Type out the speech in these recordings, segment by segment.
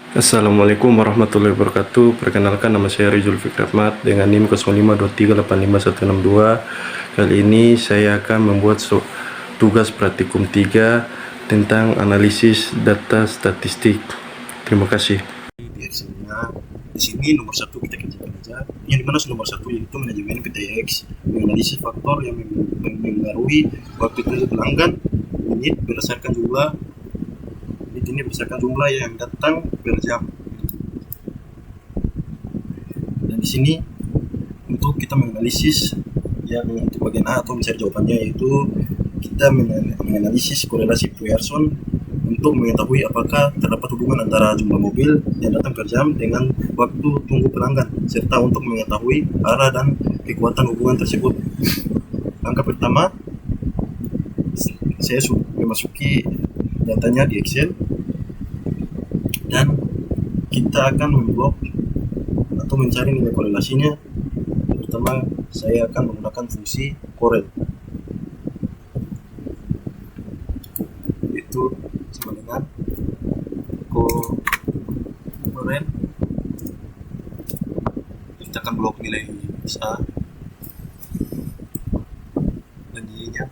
Assalamualaikum warahmatullahi wabarakatuh. Perkenalkan, nama saya Rizul Fikri Ahmad dengan NIM 0523855162. Kali ini saya akan membuat tugas praktikum 3 tentang analisis data statistik. Terima kasih. Di Excel-nya, di sini nomor 1 kita kerjakan aja. Yang dimana nomor 1 yaitu manajemen PTX, menganalisis faktor yang mempengaruhi waktu tunggu pelanggan, menit berdasarkan jumlah ini berdasarkan jumlah yang datang per jam. Dan di sini untuk kita menganalisis yang untuk bagian A atau mencari jawabannya, yaitu kita menganalisis korelasi Pearson untuk mengetahui apakah terdapat hubungan antara jumlah mobil yang datang per jam dengan waktu tunggu pelanggan, serta untuk mengetahui arah dan kekuatan hubungan tersebut. Langkah pertama, saya memasuki datanya di Excel dan kita akan memblok atau mencari nilai korelasinya. Pertama, saya akan menggunakan fungsi korel, yaitu sama dengan korel. Kita akan blok nilai A dan Y-nya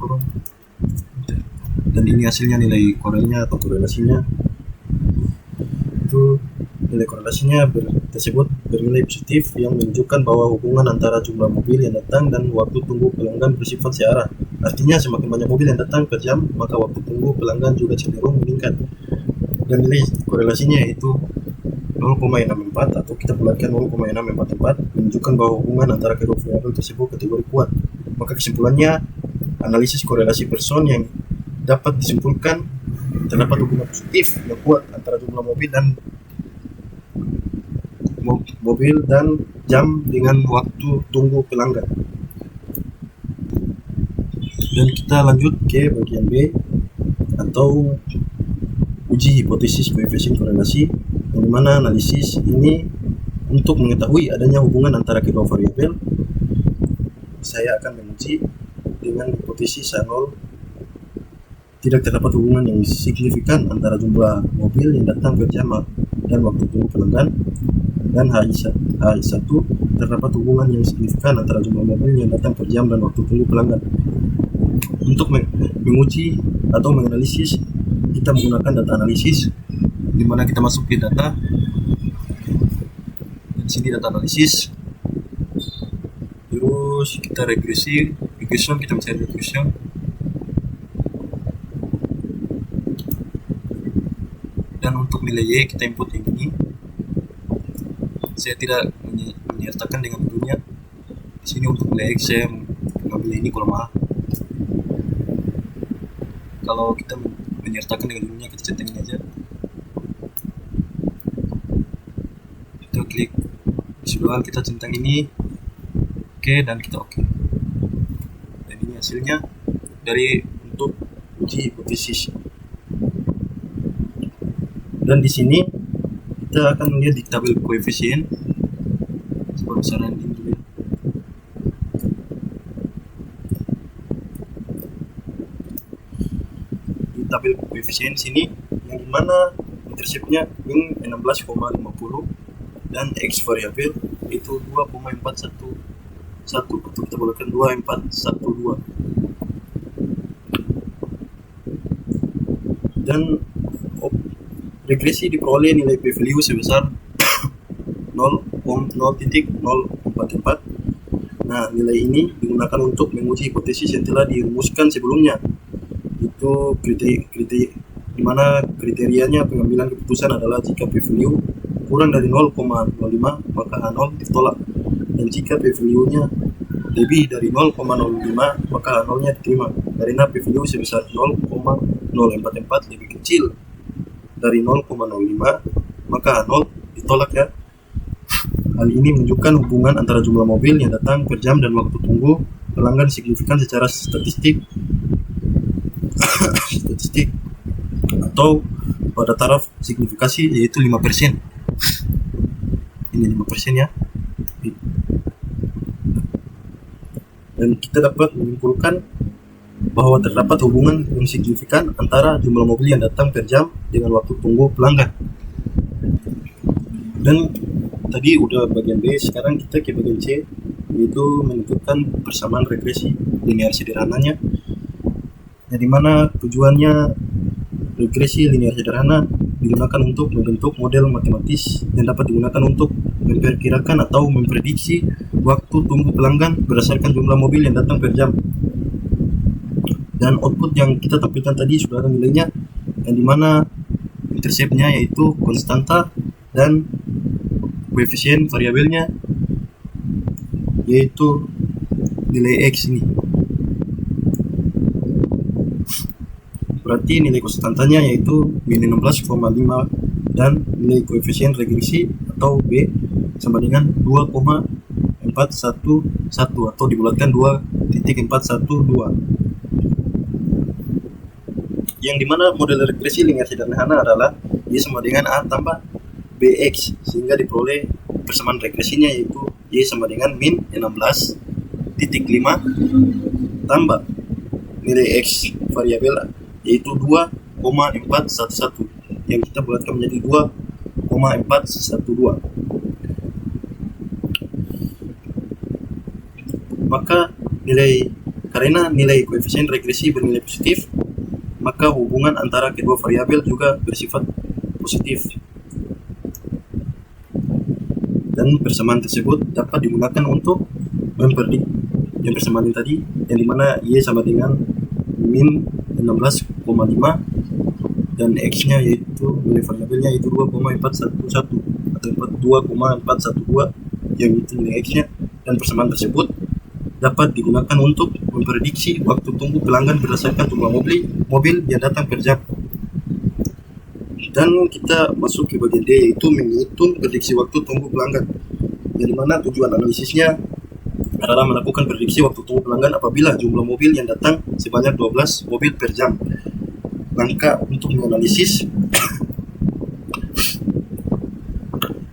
kurung, dan ini hasilnya nilai korelnya atau korelasinya. Itu nilai korelasinya tersebut bernilai positif yang menunjukkan bahwa hubungan antara jumlah mobil yang datang dan waktu tunggu pelanggan bersifat searah. Artinya semakin banyak mobil yang datang per jam, maka waktu tunggu pelanggan juga cenderung meningkat. Dan nilai korelasinya yaitu 0,64 atau kita bulatkan 0,644, menunjukkan bahwa hubungan antara kedua variabel tersebut kategori kuat. Maka kesimpulannya, analisis korelasi Pearson yang dapat disimpulkan terdapat hubungan positif yang kuat antara jumlah mobil dan jam dengan waktu tunggu pelanggan. Dan kita lanjut ke bagian B atau uji hipotesis koefisien korelasi, yang dimana analisis ini untuk mengetahui adanya hubungan antara kedua variabel. Saya akan menguji dengan hipotesis A0, tidak terdapat hubungan yang signifikan antara jumlah mobil yang datang per jam dan waktu tunggu pelanggan. Dan H1, terdapat hubungan yang signifikan antara jumlah mobil yang datang per jam dan waktu tunggu pelanggan. Untuk menguji atau menganalisis, kita menggunakan data analisis, di mana kita masuk ke data. Di sini data analisis. Terus kita regression, kita mencari regression. Dan untuk nilai Y kita input yang ini. Saya tidak menyertakan dengan dulunya. Di sini untuk nilai X saya mengambil ini kolom A. Kalau kita menyertakan dengan dulunya, kita centangin aja. Kita klik visual, kita centang ini, oke, dan kita oke. Dan ini hasilnya dari untuk uji hipotesis. Dan di sini kita akan melihat di tabel koefisien besaran ini dulu. Di tabel koefisien sini, yang dimana interceptnya min 16,50 dan X variabel itu 2,411 atau kita bolehkan 2412. Dan regresi diperoleh nilai p-value sebesar 0,0.044. Nah, nilai ini digunakan untuk menguji hipotesis yang telah dirumuskan sebelumnya. Itu di mana kriterianya pengambilan keputusan adalah jika p-value kurang dari 0,05 maka A0 ditolak, dan jika p-value-nya lebih dari 0,05 maka A0-nya diterima. Karena p-value sebesar 0,044 lebih kecil dari 0,05 maka A0 ditolak ya. Hal ini menunjukkan hubungan antara jumlah mobil yang datang per jam dan waktu tunggu pelanggan signifikan secara statistik atau pada taraf signifikasi, yaitu 5%. Ini 5% ya. Dan kita dapat menyimpulkan bahwa terdapat hubungan yang signifikan antara jumlah mobil yang datang per jam dengan waktu tunggu pelanggan. Dan tadi udah bagian B, sekarang kita ke bagian C, yaitu menentukan persamaan regresi linear sederhananya, yang dimana tujuannya regresi linear sederhana digunakan untuk membentuk model matematis yang dapat digunakan untuk memperkirakan atau memprediksi waktu tunggu pelanggan berdasarkan jumlah mobil yang datang per jam. Dan output yang kita tampilkan tadi sudah ada nilainya, yang dimana interceptnya yaitu konstanta dan koefisien variabelnya yaitu nilai X ini. Berarti nilai konstantanya yaitu min 16,5 dan nilai koefisien regresi atau B sama dengan 2,411 atau dibulatkan 2.412, yang dimana model regresi linear sederhana adalah Y sama dengan A tambah BX, sehingga diperoleh persamaan regresinya yaitu Y sama dengan min 16.5 tambah nilai X variabel yaitu 2,411 yang kita bulatkan menjadi 2,412. Maka karena nilai koefisien regresi bernilai positif, maka hubungan antara kedua variabel juga bersifat positif. Dan persamaan tersebut dapat digunakan untuk memperdik yang persamaan tadi, yang dimana Y sama dengan min 16,5 dan X-nya yaitu nilai variabelnya yaitu 2,411 atau 2,412 yang itu nilai X-nya, dan persamaan tersebut dapat digunakan untuk memprediksi waktu tunggu pelanggan berdasarkan jumlah mobil yang datang per jam. Dan kita masuk ke bagian D, yaitu menghitung prediksi waktu tunggu pelanggan, yang dimana tujuan analisisnya adalah melakukan prediksi waktu tunggu pelanggan apabila jumlah mobil yang datang sebanyak 12 mobil per jam. Langkah untuk menganalisis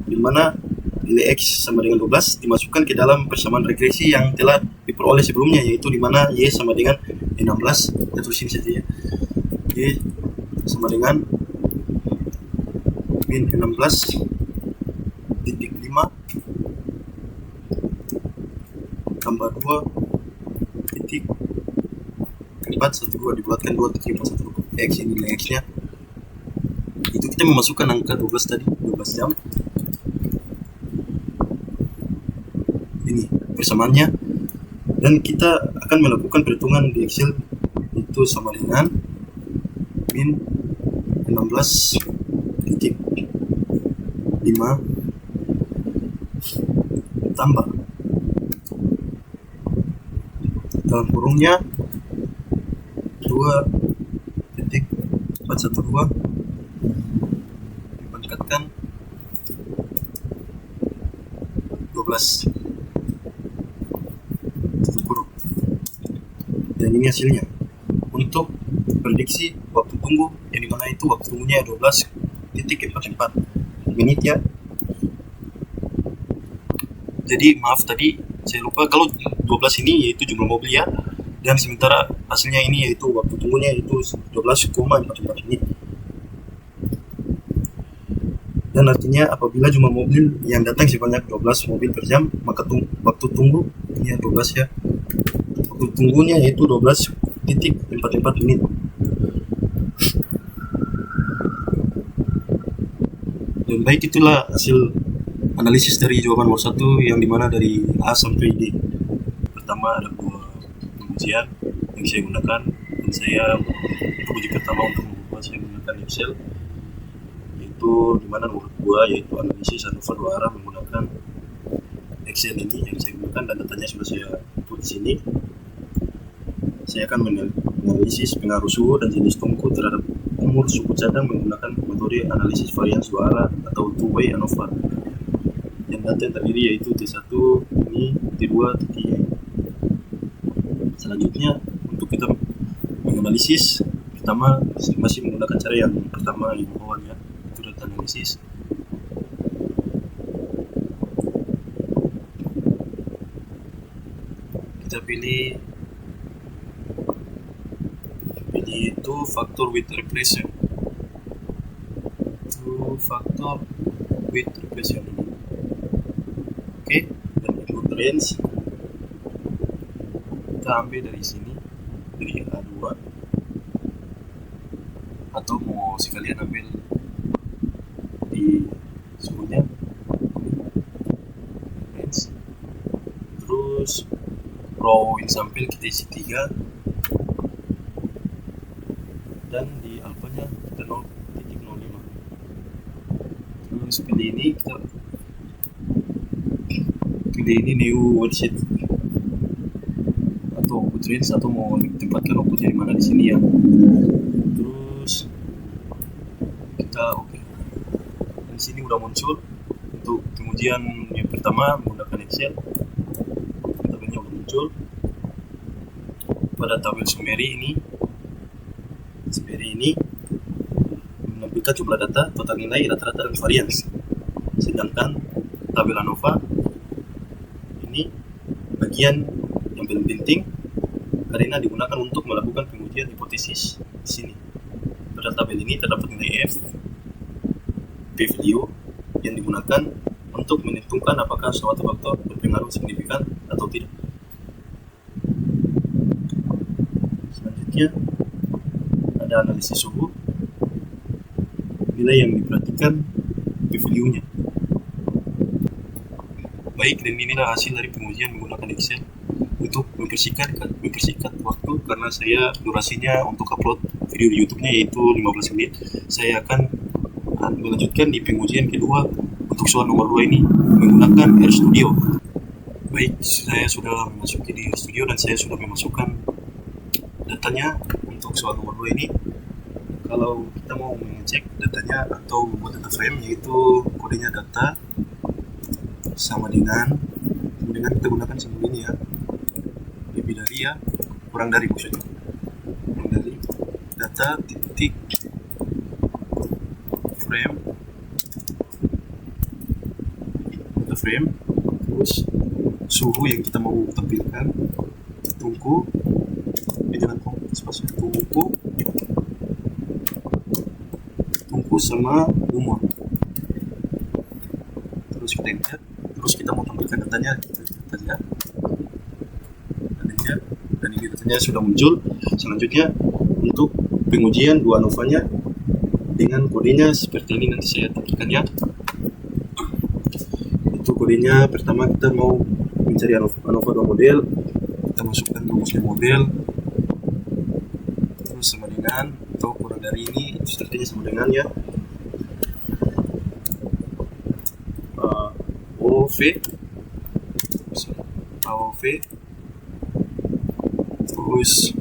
di mana nilai X sama dengan 12 dimasukkan ke dalam persamaan regresi yang telah diperoleh sebelumnya, yaitu di mana Y sama dengan 16, kita tulisin saja ya, Y sama dengan min 16.5 tambah 2.412 dibulatkan 2.412 X, ini nilai X nya itu kita memasukkan angka 12 tadi, 12 jam, ini persamaannya, dan kita akan melakukan perhitungan di Excel, itu sama dengan min 16.5 tambah dalam kurungnya 2.412 dibangkitkan 12 tutup kurung, dan ini hasilnya untuk prediksi waktu tunggu, yang dimana itu waktu tunggunya 12.44 menit ya. Jadi maaf tadi saya lupa, kalau 12 ini yaitu jumlah mobil ya, dan sementara hasilnya ini yaitu waktu tunggunya yaitu 12,44 menit. Dan artinya apabila jumlah mobil yang datang sebanyak 12 mobil per jam, maka waktu tunggu ini ya 12 ya, waktu tunggunya yaitu 12.44 menit. Dan baik, itulah hasil analisis dari jawaban nomor 1, yang dimana dari A sampai D. Pertama ada 2 pengujian yang saya gunakan, dan saya untuk uji pertama untuk membuat saya menggunakan Excel, yaitu dimana nomor 2 yaitu analisis ANOVA 2 arah menggunakan Excel ini yang saya gunakan, dan datanya sudah saya input di sini. Saya akan menganalisis pengaruh suhu dan jenis tungku terhadap umur suku cadang menggunakan metode analisis varians 2 arah atau two-way ANOVA. Yang data yang terdiri yaitu T1 ini, T2, T3. Selanjutnya untuk kita menganalisis, pertama masih menggunakan cara yang pertama yang bawah ya, itu data analisis. Kita pilih yaitu faktor with repression. Itu faktor with repression ini. Oke, dan input range kita ambil dari sini, dari A2, atau mau sekalian ambil di suhunya range. Terus row in sample kita isi 3, dan di alfanya kita 0.05. Terus pilih ini, kita pilih ini new worksheet atau output range, atau mau tempatkan outputnya di mana di sini ya. Terus kita oke. Dan sini udah muncul untuk pengujian yang pertama menggunakan Excel. Tabelnya udah muncul pada tabel summary ini. Summary ini menampilkan jumlah data, total nilai, rata-rata, dan varians. Sedangkan tabel ANOVA ini bagian yang paling penting karena digunakan untuk melakukan pengujian hipotesis di sini. Pada tabel ini terdapat nilai F, p-value yang digunakan untuk menentukan apakah suatu faktor berpengaruh signifikan atau tidak. Selanjutnya ada analisis suhu, nilai yang diperhatikan p-value-nya. Baik, dan inilah hasil dari pengujian menggunakan Excel. Untuk mempersingkat waktu, karena saya durasinya untuk upload video di YouTube-nya yaitu 15 menit, saya akan melanjutkan di pengujian kedua untuk soal nomor 2 ini menggunakan RStudio. Baik, saya sudah memasuki di RStudio dan saya sudah memasukkan datanya untuk soal nomor 2 ini. Kalau kita mau mengecek datanya atau membuat data frame, yaitu kodenya data sama dengan kita gunakan simbol ini ya, lebih dari ya, kurang dari maksudnya, kurang dari data titik frame, data frame, terus suhu yang kita mau tampilkan, tungku, jangan spasi, tungku sama umur. Terus kita enter, terus kita mau tampilkan datanya, kita lihat, dan ini datanya sudah muncul. Selanjutnya untuk pengujian dua ANOVA-nya dengan kodenya seperti ini, nanti saya tampilkan ya. Itu kodenya. Pertama kita mau mencari ANOVA 2 model, kita masukkan rumusnya model, terus sama dengan atau kurang dari ini, sepertinya sama dengan ya, AOV, terus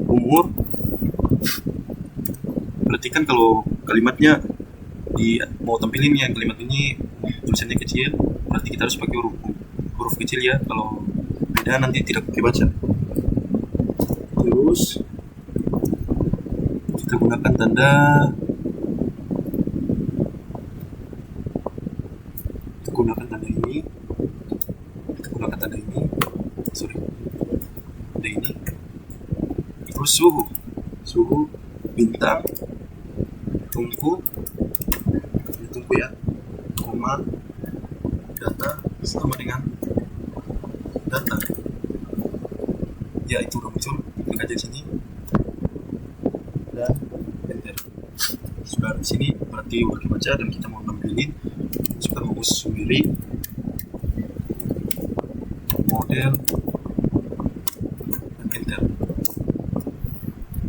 umur. Perhatikan kalau kalimatnya mau tampilin yang kalimat ini tulisannya kecil, berarti kita harus pakai huruf kecil ya, kalau beda nanti tidak kebaca. Terus kita gunakan tanda ini, terus suhu bintang, tungku ya, koma, data sama dengan data ya, itu udah muncul. Klik aja di sini dan enter. Sudah di sini berarti udah dibaca, dan kita mau nampilin masukkan rumus sendiri, model, dan enter.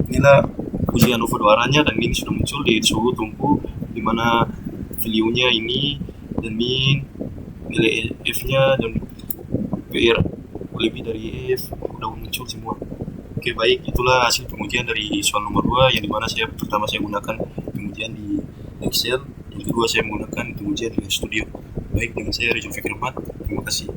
Inilah ujian ANOVA 2 arahnya, dan ini sudah muncul di suhu tungku, dimana value-nya ini, dan min, nilai F-nya, dan PR lebih dari F, udah muncul semua. Oke, baik, itulah hasil pengujian dari soal nomor 2, yang dimana pertama saya gunakan pengujian di Excel, yang kedua saya menggunakan pengujian di RStudio. Baik, dengan saya Rejo Fikir Ahmad, terima kasih.